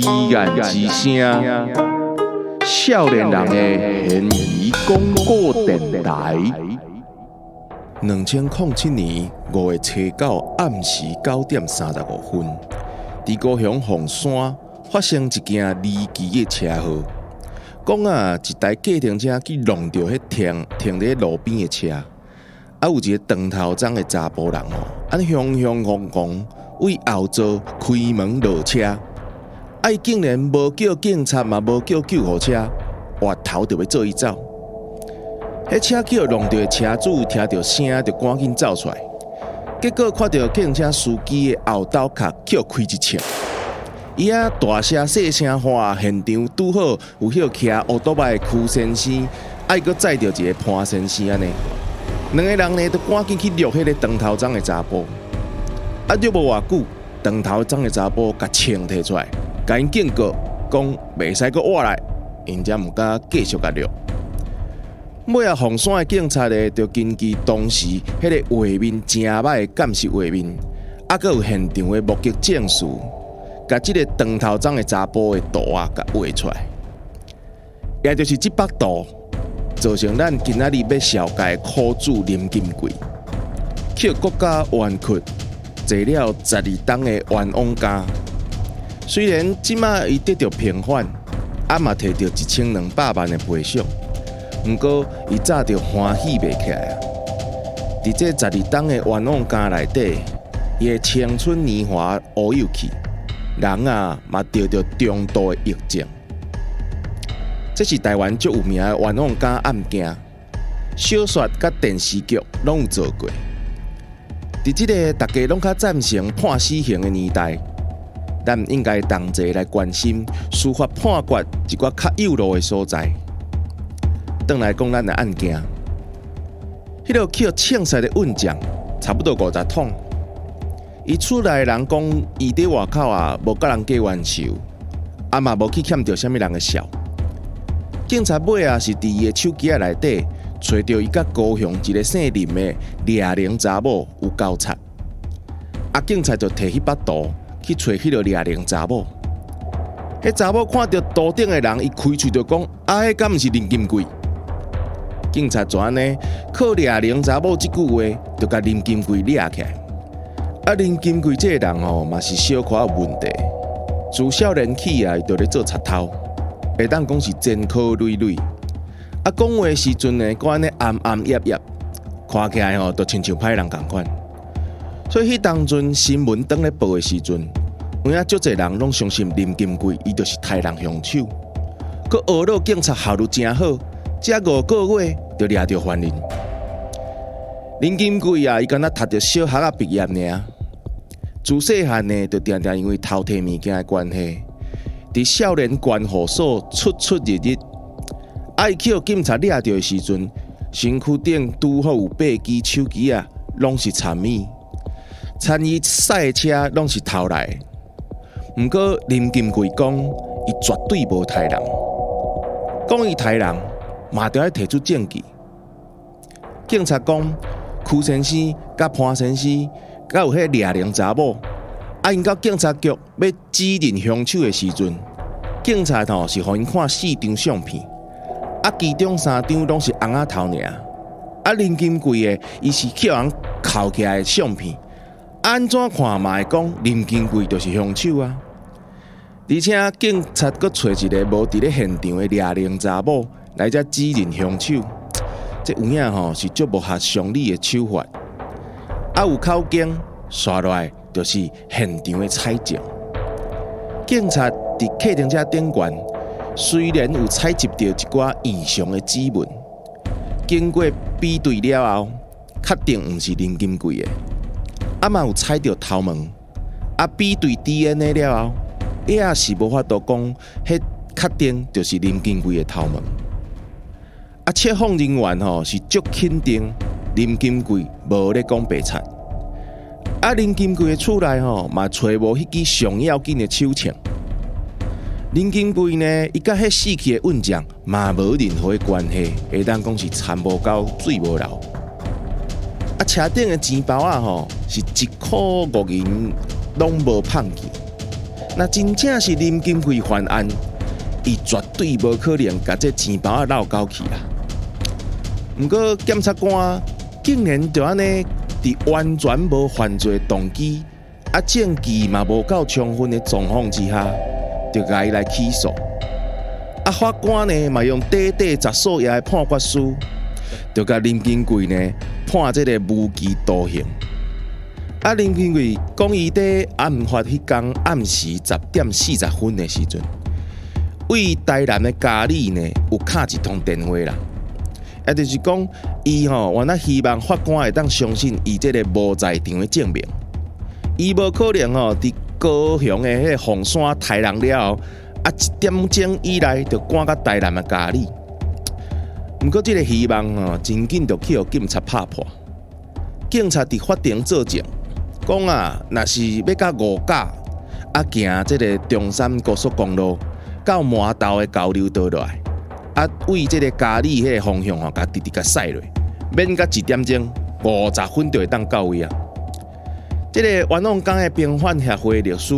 依然之声，少年人的嫌疑广播电台。2007年5月初9暗时9点35分，在高雄凤山发生一件离奇的车祸。讲一台计程车去弄到迄停在路边的车，有一个长头棕的查甫人雄雄狂狂为后座开门落车，伊竟然无叫警察嘛，无叫救护车，滑头就要做伊走。迄车叫弄到的车主听到声就赶紧走出来，结果看到计程车司机的后斗壳撬开一枪。伊大声细声喊，现场拄好有迄骑乌多摆的邱先生，还佫载着一个潘先生安尼，两个人呢都赶紧去掠迄个长头棕的查甫。掠无偌久，长头棕的查甫甲枪摕出来，甲因警告讲袂使佫活来，因才毋敢继续甲掠。尾凤山的警察呢，就根据当时迄个画面真歹的监视画面，佫有现场的目击证词。甲即个长头棕的查甫的图甲画出来，也就是这幅图，造成咱今仔日要小解苦主林金贵，去国家冤屈坐了12冬的冤枉家。虽然即马伊得到平反，嘛摕到1200万的赔偿，不过伊早就欢喜袂起来。伫这12冬的冤枉家内底，伊的青春年华乌有去。人嘛得到重度的疫症，这是台湾足有名的冤枉家案件，小说甲电视剧拢有做过。伫这个大家拢较赞成判死刑的年代，咱应该同齐来关心司法判决一寡较有路的所在。转来讲咱的案件，迄个去枪杀的运将差不多50桶。伊厝内的人讲，伊伫外口无甲人计冤仇，嘛无去欠着啥物人的笑。警察尾是伫伊的手机内底找到伊甲高雄一个姓林的掠龄查某有交叉，警察就摕迄幅图去找迄个掠龄查某。迄查某看到图顶的人，伊开喙就讲：迄敢毋是林金贵？警察就安尼靠掠龄查某即句话，就甲林金贵掠起来。林金贵这个人嘛是小可有问题，自少年起就咧做贼头，会当讲是前科累累。讲话时阵呢，搁安尼暗暗夜夜，看起来就亲像歹人共款。所以迄当阵新闻登咧报的时阵，有影足侪人拢相信林金贵伊就是杀人凶手，佮学了警察效率真好，才5个月就掠着犯人。林金贵伊敢若读着小学毕业尔。自细汉呢，就常常因为偷摕物件的关系，伫少年监护所出入入。伊去警察掠着的时阵，身躯顶拄好有8支手机拢是残米，参与赛车拢是偷来的。不过林金贵讲，伊绝对无杀人，讲伊杀人，嘛着要提出证据。警察讲，邱先生甲潘先生。甲有迄掠龄查某，因到警察局要指认凶手的时阵，警察是互因看4张相片，其中3张拢是红仔头尔。林金贵的，伊是叫人扣起来的相片，安怎看嘛会讲林金贵就是凶手啊！而且警察阁找一个无伫咧现场的掠龄查某来遮指认凶手，这有影是足无合常理的手法。有口径，刷落来就是现场的采证。警察伫客程车顶悬，虽然有采集到一寡异常的指纹，经过比对了后，确定毋是林金贵的。嘛有采到头毛，比对 DNA 了后，也是无法度讲，迄确定就是林金贵的头毛。测谎人员是足肯定。林金贵无咧讲白贼，林金贵的厝内嘛找无迄支上要紧的手枪。林金贵呢，伊甲迄死去的运将嘛无任何的关系，会当讲是田无沟水无流。车顶的钱包是1块5银拢无碰去，那真正是林金贵犯案，伊绝对无可能把这钱包啊绕高去啦。毋过检察官竟然就安尼，伫完全无犯罪动机，证据嘛无够充分的状况之下，就甲伊来起诉。法官呢嘛用短10数页的判决书，就甲林金贵呢判这个无期徒刑。林金贵讲伊伫案发迄天暗时10:40的时阵，为台南的家里呢有敲一通电话啦，就是讲伊原来希望法官会当相信伊这个无在场的证明，伊无可能伫高雄的迄个凤山杀人了后，1点钟以内就赶到台南的家里。不过这个希望真紧就去互警察拍破，警察伫法庭作证。讲若是要甲五甲行这个中山高速公路到麻豆的交流道落来，为这个嘉里迄个方向甲直直甲驶落，免甲1点钟50分就会当到位啊。这个冤枉港的平反协会律师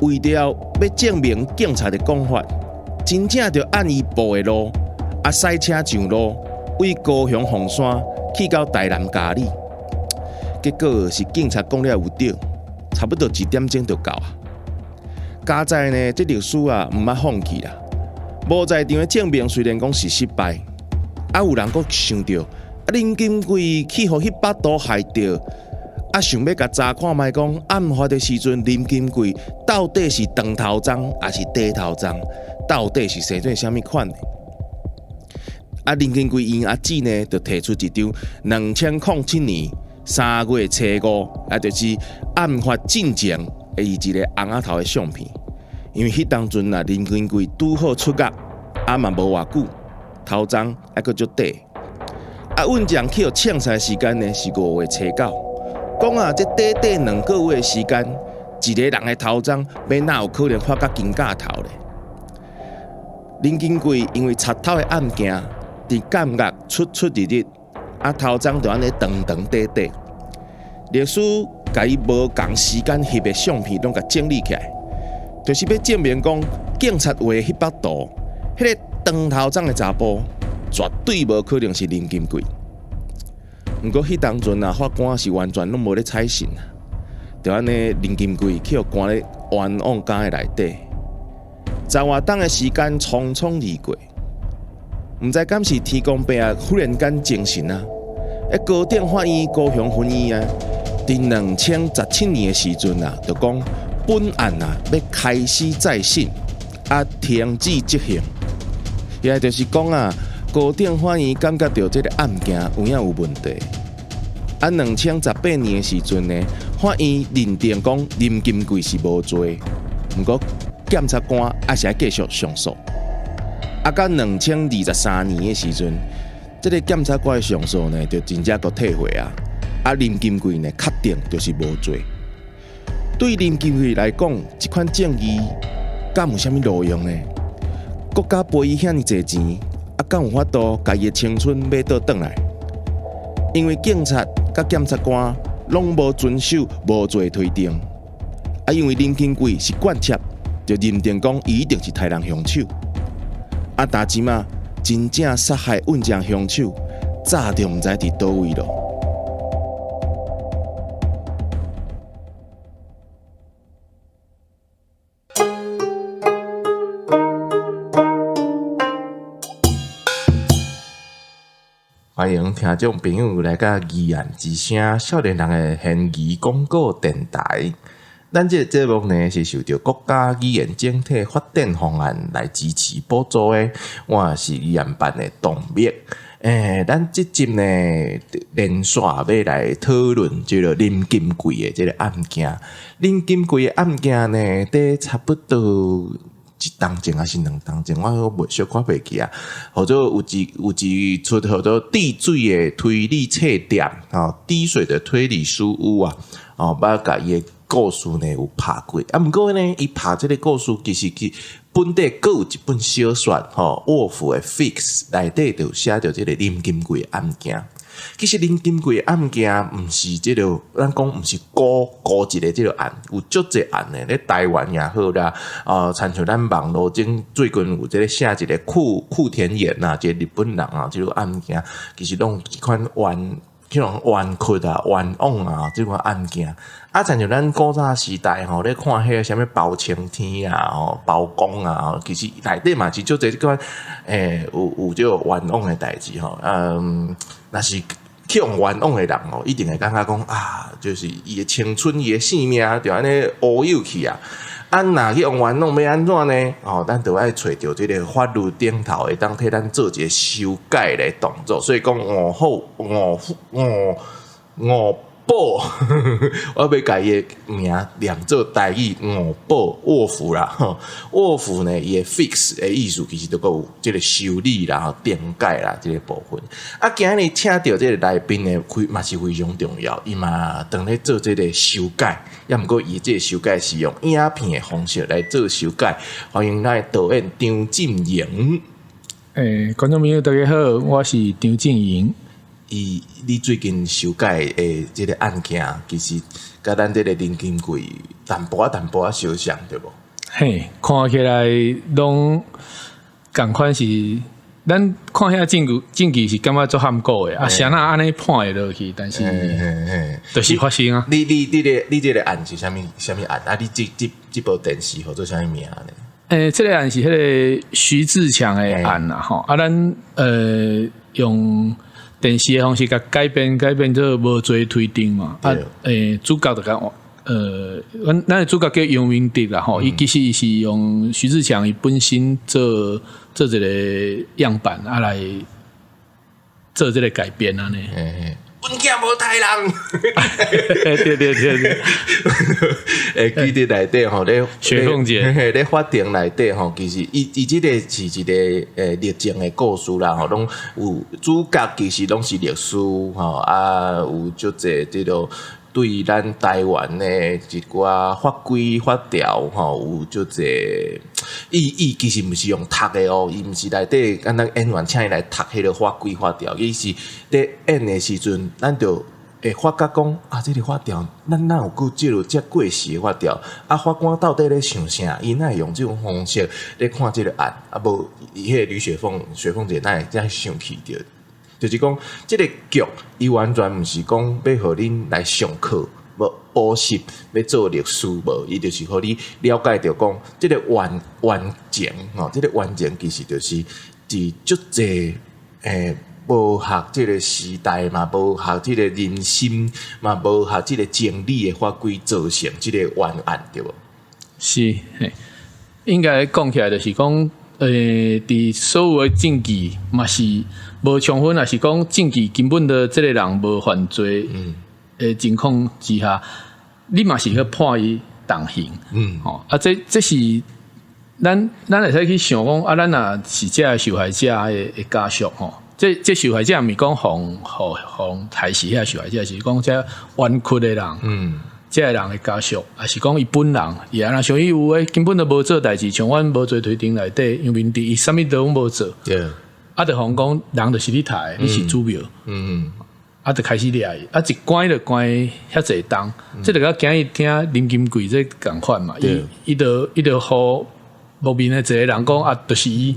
为了要证明警察的讲法，真正就按伊报的路驶车上路，为高雄凤山去到台南嘉里。结果是警察讲了有对，差不多1点钟就到啊。加在呢，这律师毋捌放弃啦。无在场的证明虽然讲是失败，有人阁想到林金贵去互迄把刀害着，想要甲查看卖讲案发的时阵，林金贵到底是长头鬃还是低头鬃，到底是生做啥物款的？林金贵因阿姊呢，就提出一张2007年3月初5，就是案发进前的一个红仔头的相片。因为迄当阵林金贵拄好出狱，嘛无偌久，头鬃还阁足短。阮将去互抢菜时间呢是5月初9，讲这短2个月的时间，一个人的头鬃要哪有可能发甲金甲头咧？林金贵因为贼头的案件，伫监狱出入入。头鬃就安尼长长短短，律师甲伊无共时间翕的相片拢甲整理起来，就是要证明讲警察画迄把刀，迄个长头鬃的查甫绝对无可能是林金贵。毋过迄当阵法官是完全拢无咧采信啊，就安尼林金贵去互关咧冤枉监的内底，10外档的时间匆匆而过。毋知敢是天公伯忽然间精神啊！高等法院高雄分院伫2017年的时阵就讲本案要开始再审，停止执行。也就是讲高等法院感觉到这个案件有影有问题。2018年的时阵呢，法院认定讲林金贵是无罪，不过检察官还是要继续上诉。到2023年的时阵，这个检察官的上诉呢，就真正阁退回林金贵呢，确定就是无罪。对林金贵来讲，这款正义敢有啥物路用呢？国家赔伊遐尼侪钱，敢有法度家己的青春买倒转来？因为警察甲检察官拢无遵守无罪推定，因为林金贵是惯窃，就认定讲伊一定是杀人凶手。但即马真正杀害阮将凶手，早就毋知伫倒位咯。欢迎听众朋友来到疑案之声少年人的嫌疑广告电台。咱这个节目呢是受到国家语言整体发展方案来支持补助的，我是语言班的董秘。咱这集呢连续要来讨论这个林金贵的这个案件。林金贵的案件呢，伫差不多1当前还是2当前，我袂小看袂记或者有一出叫做滴水的推理册店滴水的推理书屋捌甲伊的故事呢有拍过，不过呢，伊拍这个故事其实本地各有一本小说，沃夫的 Fix 内底就写着这个林金贵案件。其实林金贵案件毋是即个，咱讲毋是孤一个即个案，有足侪案诶，咧台湾也好啦，参像咱网络顶最近有即个写一个库田彦啊，即个日本人啊，即个案件其实拢一款迄种冤屈啊、冤枉啊，即款案件。啊，参像咱古早时代吼，咧看迄个啥物包青天啊、包公啊，其实内底嘛是足侪即款有即个冤枉诶代志吼。若是去用冤枉诶人吼，一定会感觉讲啊，就是伊诶青春、伊诶性命就安尼乌有去啊。啊，若去用冤枉要安怎呢？咱就爱找着即个法律顶头会当替咱做一个修改诶动作。所以讲五宝，我要甲伊诶名念做台语五宝卧符啦。卧符呢，伊诶 fix 诶意思其实都有即个修理啦、点改啦即个部分。啊，今日请到即个来宾呢，嘛是非常重要，伊嘛当咧做即个修改，也毋过伊即个修改是用影片诶方式来做修改。欢迎咱导演张进营。观众朋友大家好，我是张进营。你最近修改诶，即个案件，其实甲咱即个林金贵淡薄相像，对无？嘿，看起来拢共款是，咱看遐证据是感觉足含糊诶，谁那安尼判会落去，但是就是发生啊。你即个案是啥物案？啊，你即部电视叫做啥物名呢？这个案是迄个徐志强诶案啦，吼啊，咱用电视的方式甲改编做无罪推定嘛，主角就讲咱的主角叫杨明德啦吼，伊其实是用徐志强伊本身做一个样板啊来做这个改编啊呢。阮囝无杀人，对。记得内底吼，咧雪凤姐咧法庭内底吼，其实伊即个是一个历程的故事啦，吼，拢有主角其实拢是律师吼，啊有足侪即个对咱台湾的一寡法规法条吼，有足侪伊其实毋是用读的哦，伊毋是内底咱演员请伊来读迄个法规法条，伊是咧演的时阵，咱就会发觉讲啊，这个法条咱哪有够即个遮过时的法条？啊，法官到底咧想啥？伊哪会用即种方式咧看即个案？啊，无伊迄个吕雪凤姐哪会遮生气着？就是讲，即个剧伊完全毋是讲要互恁来上课，无补习，要做律师无？伊就是互你了解着讲，即个冤情吼，即个冤情其实就是伫足侪无学即个时代嘛，无学即个人心嘛，无学即个情理的法规造成即个冤案，对无？是，应该讲起来就是讲，伫所有的证据嘛是无充分，也是讲证据根本的即个人无犯罪的情况之下，你嘛是去判伊重刑。这是咱会使去想讲，啊，咱若是这受害者的家属吼。这受害者毋是讲互害死遐受害者，是讲这冤屈的人，这个人的家属，也是讲伊本人，伊安那像伊有诶根本都无做代志，像阮无做推定内底，杨明德伊啥物都拢无做，啊，就互讲人就是你杀，你是主谋，啊，就开始掠伊，啊，一关就关遐济冬，这就甲今日听林金贵这共款嘛，伊就互无面的一个人讲啊，就是伊。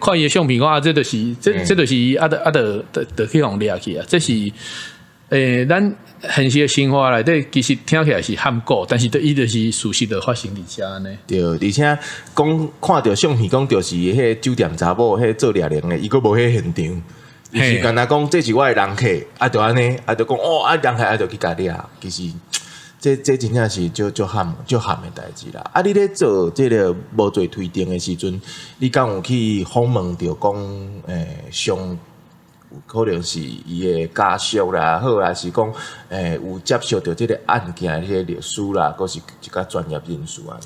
看伊的相片讲啊，这就是伊就去互掠去啊！这是咱现实的生活内底，其实听起来是含糊，但是伊就是事实就发生伫遮呢。对，而且讲看到相片，讲就是迄酒店查某，迄做掠人的，伊佫无迄现场，伊是干那讲这是我的人客，啊，就安尼，啊，就讲哦，啊，人客啊，就去甲掠，其实。这真正是足含的代志啦！啊，你咧做这个无罪推定的时阵，你敢有去访问着讲，上可能是伊的家属啦，好啦，是讲，有接受着这个案件的迄个律师啦，或是一个专业人士啊。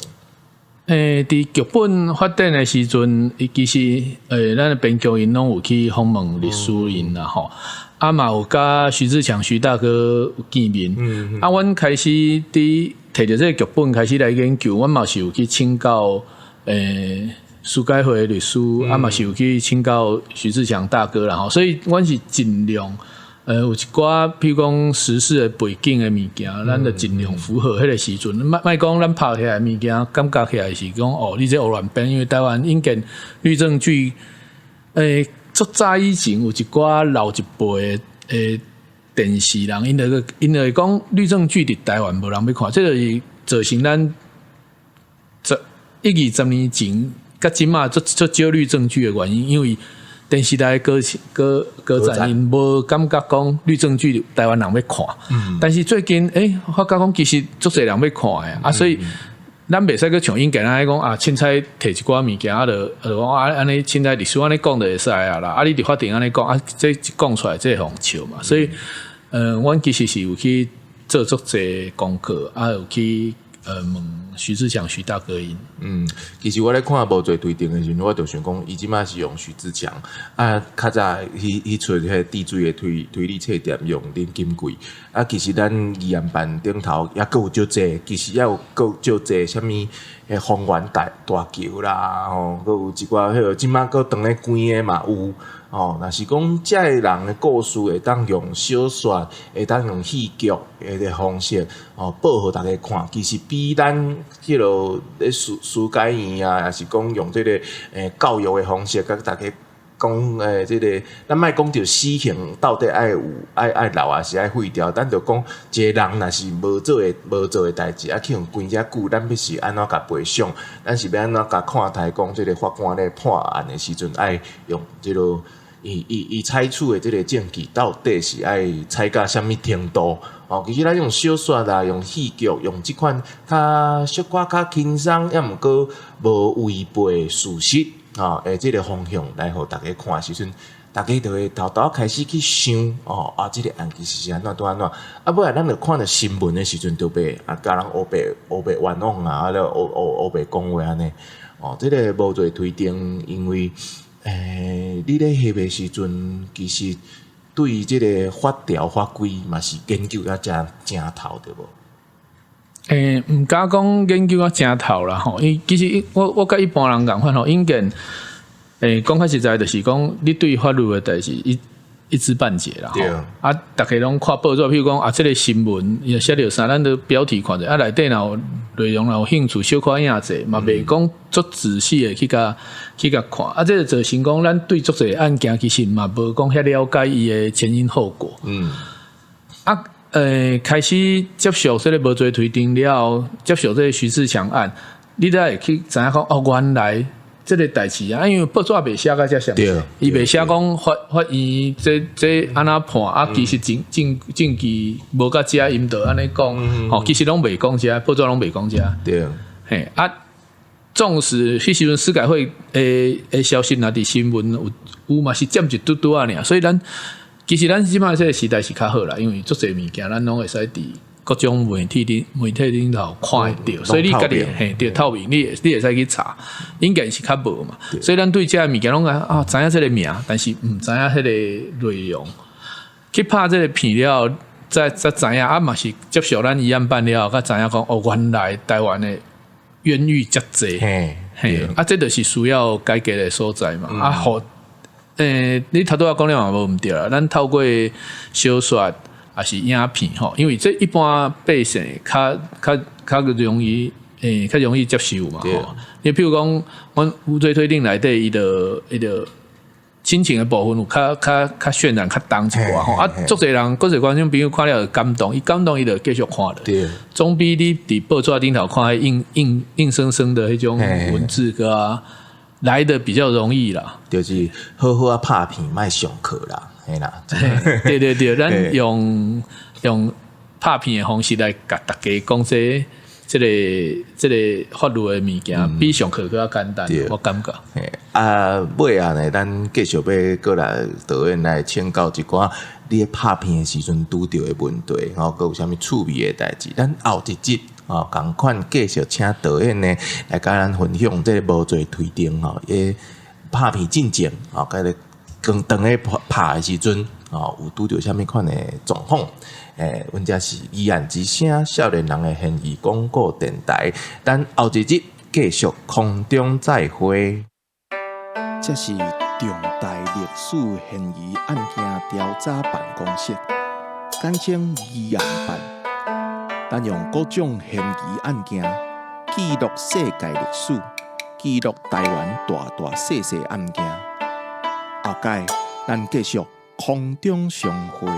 伫剧本发展的时阵，其实咱的编剧因拢有去访问律师因啦吼。啊嘛有甲徐志强徐大哥有见面，啊，阮开始伫摕着这个剧本开始来研究，阮嘛是有去请教司改会的律师，啊嘛是有去请教徐志强大哥啦吼，所以阮是尽量有一寡譬如讲时事的背景的物件，咱就尽量符合迄个时阵。莫讲咱拍起来物件，感觉起来是讲哦，你这胡乱编，因为台湾引进律政剧，足早以前有一寡老一辈的电视人，因就讲律政剧伫台湾无人要看，这就是造成咱10-20年前甲即马足少律政剧的原因，因为电视台歌仔因无感觉讲律政剧台湾人要看，但是最近发觉讲其实足侪人要看的所以咱袂使去像因家咱讲凊彩摕一寡物件就讲安尼凊彩历史安尼讲就会使啦，你伫法庭安尼讲这一讲出来这会互笑嘛，所以阮其实是有去做足侪功课有去问徐志强徐大哥因。其实我咧看无做推定的时阵，我就想讲，伊即摆是用徐志强较早迄出迄滴水的推理册店用林金贵其实咱议案办顶头也够有足济，其实也有够足济啥物方圆大桥啦，佮有一寡迄个即摆佮当咧关的嘛有。若是讲遮个人的故事会当用小说，会当用戏剧的方式报互大家看，其实比咱迄落咧书解院也是讲用这个教育的方式，甲大家讲这个，咱莫讲着死刑到底爱有爱留还是爱废掉，咱就讲一个人若是无做的代志，去用关遮久，咱必须安怎甲赔偿？咱是要安怎甲看待讲这个法官咧判案的时阵，爱用这个。伊采取的这个证据到底是爱采到什么程度？其实咱用小说啦，用戏剧，用即款较小可较轻松，也毋过无违背事实这个方向来互大家看的时阵，大家就会偷偷开始去想这个案其实是安怎安怎尾来咱就看到新闻的时阵，就被甲人黑白冤枉黑白讲话安尼这个无做推定，因为。你咧翕的时阵，其实对即个法条法规嘛是研究啊正透对无？毋敢讲研究啊正透啦吼，因其实我甲一般人共款吼，应该讲较实在就是讲，你对法律的代志一知半解啦吼。大家拢看报纸，譬如讲这个新闻也写着啥，咱都标题看者，内底若有内容若有兴趣，小可影者嘛，袂讲足仔细的去甲看。这就造成讲，咱对足侪案件其实嘛无讲遐了解伊的前因后果。开始接受这个无罪推定了，接受这个徐志强案，你才会去知影讲原来。这个代志因为报纸袂写到遮详细，伊袂写讲法院这安怎判其实证据无甲遮因就安尼讲，其实拢袂讲遮，报纸拢袂讲遮。对，纵使迄时阵司改会消息若伫新闻有嘛是占一嘟嘟尔，所以其实咱即摆这个时代是较好啦，因为足侪物件咱拢会使伫。各种媒体顶头看会到，所以你家己对透明，你会使去查，应该是较无嘛。所以咱对这物件拢知影这个名，但是毋知影迄个内容。去拍这个片了，再知影嘛是接受咱议案办了，才知影讲原来台湾的冤狱遮济，这就是需要改革的所在嘛。你头拄仔讲了嘛无毋对啦，咱透过小说。也是影片吼，因为这一般百姓较容易较容易接受嘛吼。你譬如讲，阮无罪推定内底伊就亲情的部分有较渲染较重一寡吼。足侪人各侪观众朋友看了感动，伊感动伊就继续看了。对，总比你伫报纸顶头看硬生生的迄种文字个来的比较容易啦。就是好好拍片，莫上课啦。对，咱用拍片的方式来甲大家讲这个法律的物件，比上课更简单，我感觉。尾呢，咱继续要过来导演来请教一寡你拍片的时阵拄到的问题，佮有啥物趣味的代志。咱后一集共款继续请导演呢来甲咱分享这个无罪推定拍片进前甲你。刚当咧拍的时阵有拄到啥物款的状况？阮遮是议案之声少年人的现役广告电台，咱后一集继续空中再会。这是重大历史嫌疑案件调查办公室，简称疑案办，咱用各种嫌疑案件记录世界历史，记录台湾大大小小案件。后届咱继续空中相会。